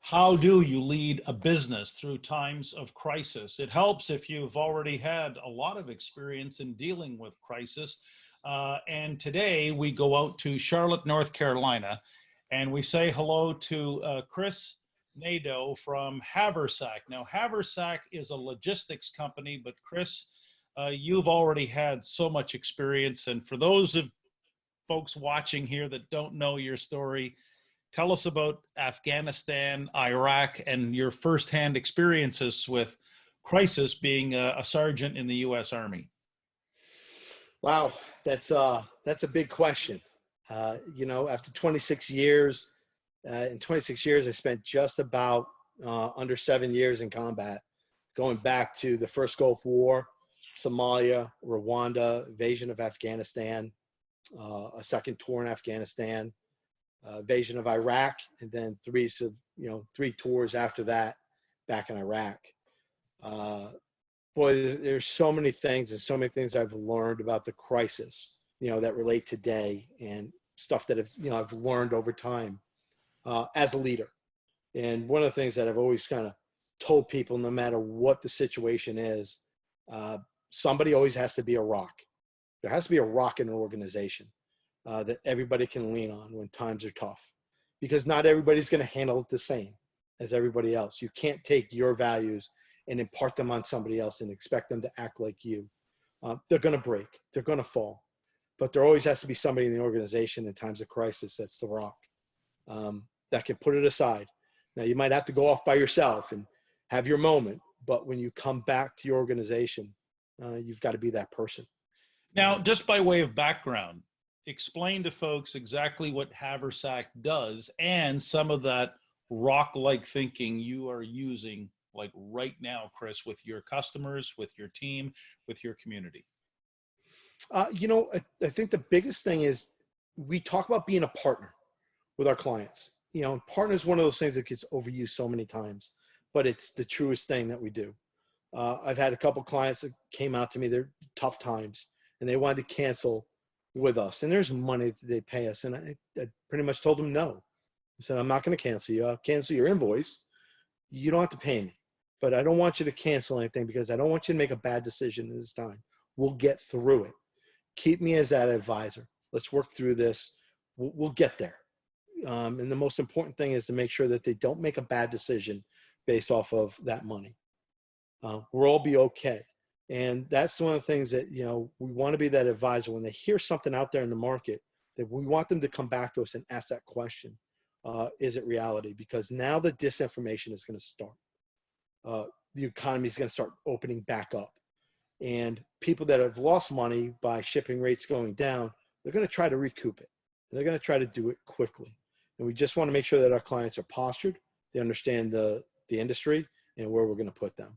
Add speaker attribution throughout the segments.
Speaker 1: How do you lead a business through times of crisis? It helps if you've already had a lot of experience in dealing with crisis. And today we go out to Charlotte, North Carolina, and we say hello to Chris Nadeau from Haversack. Now, Haversack is a logistics company, but Chris, you've already had so much experience. And for those of folks watching here that don't know your story, tell us about Afghanistan, Iraq, and your firsthand experiences with crisis being a sergeant in the U.S. Army.
Speaker 2: Wow, that's a big question. After 26 years, in 26 years, I spent just about under 7 years in combat, going back to the first Gulf War, Somalia, Rwanda, invasion of Afghanistan, a second tour in Afghanistan, invasion of Iraq, and then three tours after that back in Iraq. Boy, there's so many things and so many things I've learned about the crisis, that relate today, and stuff that I've learned over time as a leader. And one of the things that I've always kind of told people, no matter what the situation is, somebody always has to be a rock. There has to be a rock in an organization that everybody can lean on when times are tough, because not everybody's going to handle it the same as everybody else. You can't take your values and impart them on somebody else and expect them to act like you. They're going to break, they're going to fall, but there always has to be somebody in the organization in times of crisis that's the rock that can put it aside. Now, you might have to go off by yourself and have your moment, but when you come back to your organization, you've got to be that person.
Speaker 1: Now, just by way of background, explain to folks exactly what Haversack does and some of that rock-like thinking you are using, like right now, Chris, with your customers, with your team, with your community.
Speaker 2: I think the biggest thing is we talk about being a partner with our clients. Partner is one of those things that gets overused so many times, but it's the truest thing that we do. I've had a couple clients that came out to me, they're tough times, and they wanted to cancel with us, and there's money that they pay us, and I pretty much told them no. I said, I'm not going to cancel you. I'll cancel your invoice. You don't have to pay me, but I don't want you to cancel anything, because I don't want you to make a bad decision at this time. We'll get through it. Keep me as that advisor. Let's work through this. We'll get there. And the most important thing is to make sure that they don't make a bad decision based off of that money. We'll all be okay. And that's one of the things that, we want to be that advisor when they hear something out there in the market, that we want them to come back to us and ask that question. Is it reality? Because now the disinformation is going to start. The economy is going to start opening back up. And people that have lost money by shipping rates going down, they're going to try to recoup it. They're going to try to do it quickly. And we just want to make sure that our clients are postured, they understand the industry and where we're going to put them.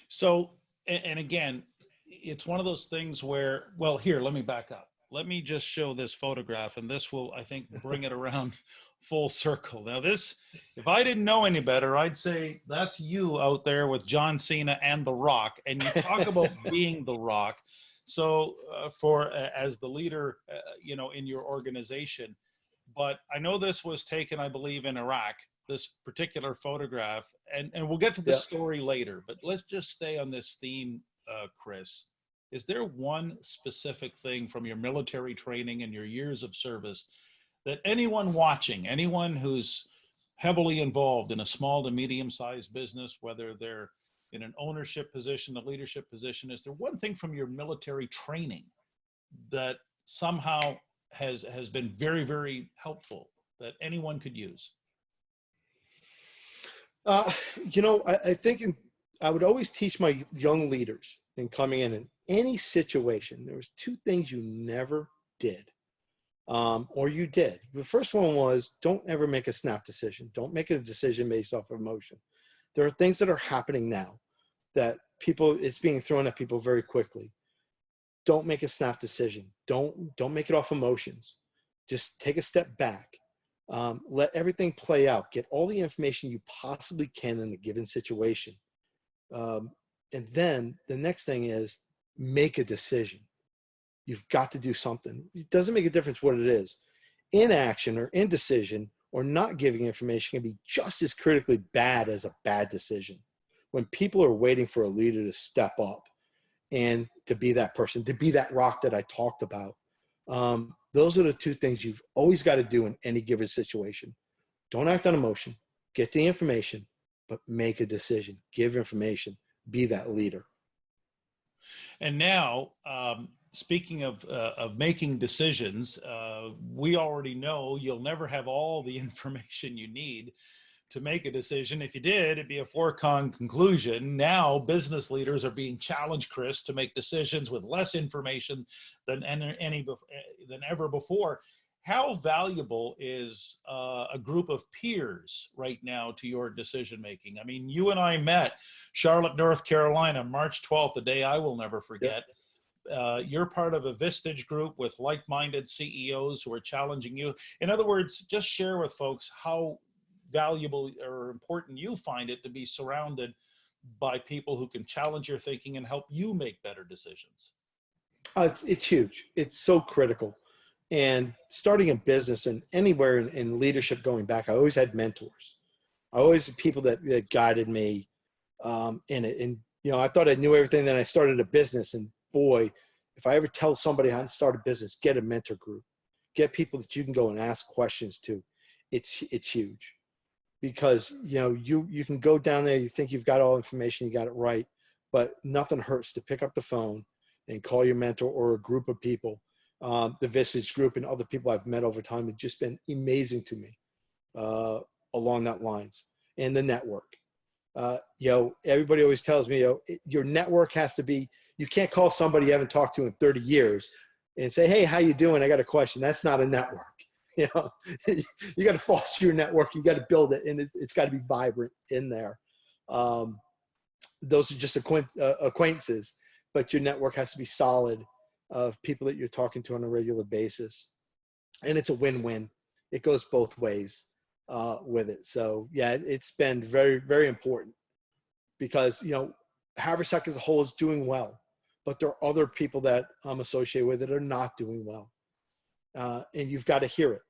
Speaker 1: So, and again, it's one of those things where, well, here, let me back up. Let me just show this photograph, and this will, I think, bring it around full circle. Now this, if I didn't know any better, I'd say that's you out there with John Cena and The Rock, and you talk about being the rock. So as the leader, in your organization, but I know this was taken, I believe, in Iraq, this particular photograph, and we'll get to the story later, but let's just stay on this theme, Chris. Is there one specific thing from your military training and your years of service that anyone watching, anyone who's heavily involved in a small to medium-sized business, whether they're in an ownership position, a leadership position, is there one thing from your military training that somehow has been very, very helpful that anyone could use?
Speaker 2: I think I would always teach my young leaders in coming in any situation, there was two things you never did, or you did. The first one was, don't ever make a snap decision. Don't make a decision based off of emotion. There are things that are happening now that it's being thrown at people very quickly. Don't make a snap decision. Don't make it off emotions. Just take a step back. Let everything play out. Get all the information you possibly can in a given situation. And then the next thing is make a decision. You've got to do something. It doesn't make a difference what it is. Inaction or indecision or not giving information can be just as critically bad as a bad decision. When people are waiting for a leader to step up and to be that person, to be that rock that I talked about, those are the two things you've always got to do in any given situation. Don't act on emotion, get the information, but make a decision, give information, be that leader.
Speaker 1: And now, speaking of making decisions, we already know you'll never have all the information you need to make a decision. If you did, it'd be a foregone conclusion. Now, business leaders are being challenged, Chris, to make decisions with less information than ever before. How valuable is a group of peers right now to your decision making? I mean, you and I met Charlotte, North Carolina, March 12th, a day I will never forget. You're part of a Vistage group with like-minded CEOs who are challenging you. In other words, just share with folks how valuable or important you find it to be surrounded by people who can challenge your thinking and help you make better decisions.
Speaker 2: It's huge. It's so critical. And starting a business and anywhere in leadership going back, I always had mentors. I always had people that guided me in it. And, I thought I knew everything. Then I started a business, and boy, if I ever tell somebody how to start a business, get a mentor group, get people that you can go and ask questions to. It's huge, because, you can go down there, you think you've got all information, you got it right, but nothing hurts to pick up the phone and call your mentor or a group of people. The Vistage group and other people I've met over time have just been amazing to me along that lines. And the network. Everybody always tells me, your network has to be, you can't call somebody you haven't talked to in 30 years and say, hey, how you doing? I got a question. That's not a network. You got to foster your network. You got to build it, and it's got to be vibrant in there. Those are just acquaintances, but your network has to be solid, of people that you're talking to on a regular basis. And it's a win-win. It goes both ways with it. So yeah, it's been very, very important, because, Haversack as a whole is doing well, but there are other people that I'm associated with that are not doing well. And you've got to hear it.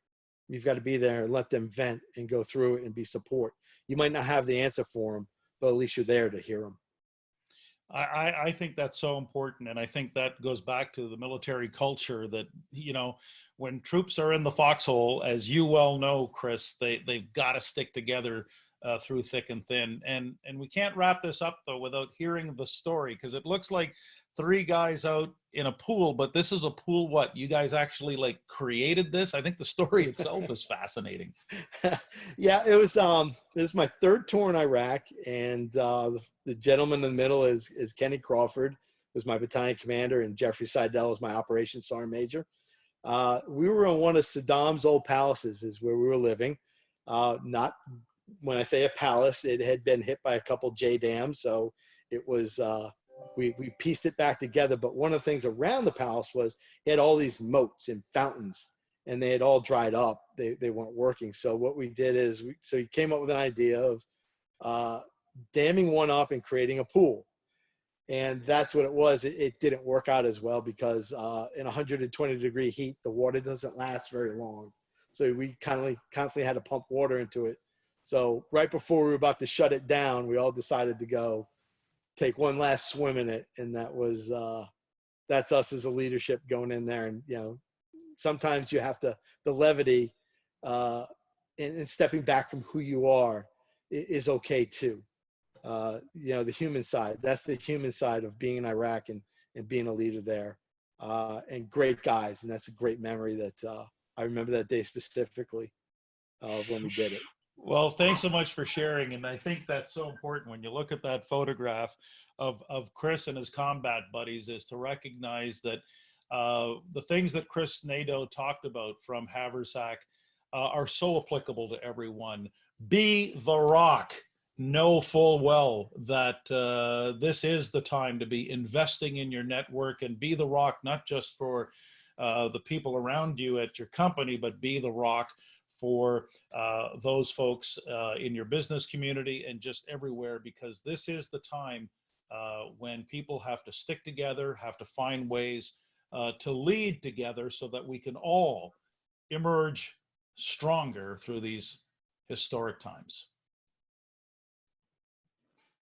Speaker 2: You've got to be there and let them vent and go through it and be support. You might not have the answer for them, but at least you're there to hear them.
Speaker 1: I think that's so important. And I think that goes back to the military culture that, when troops are in the foxhole, as you well know, Chris, they've got to stick together through thick and thin. And we can't wrap this up, though, without hearing the story, because it looks like three guys out in a pool, but this is a pool. What, you guys actually created this? I think the story itself is fascinating.
Speaker 2: Yeah, it was this is my third tour in Iraq, and the gentleman in the middle is Kenny Crawford, who's my battalion commander, and Jeffrey Seidel is my operations sergeant major. We were in one of Saddam's old palaces, is where we were living. Not, when I say a palace, it had been hit by a couple J dams, so it was we pieced it back together. But one of the things around the palace was it had all these moats and fountains, and they had all dried up. They weren't working. So what we did is, we came up with an idea of damming one up and creating a pool. And that's what it was. It didn't work out as well, because in 120-degree heat, the water doesn't last very long. So we constantly had to pump water into it. So right before we were about to shut it down, we all decided to go take one last swim in it. And that's us as a leadership going in there. And, sometimes you have to, the levity and stepping back from who you are is okay too. The human side, that's the human side of being in Iraq and being a leader there, and great guys. And that's a great memory that I remember that day specifically when we did it.
Speaker 1: Well, thanks so much for sharing. And I think that's so important when you look at that photograph of Chris and his combat buddies, is to recognize that the things that Chris Nadeau talked about from Haversack are so applicable to everyone. Be the rock. Know full well that this is the time to be investing in your network, and be the rock, not just for the people around you at your company, but be the rock for those folks in your business community and just everywhere, because this is the time when people have to stick together, have to find ways to lead together, so that we can all emerge stronger through these historic times.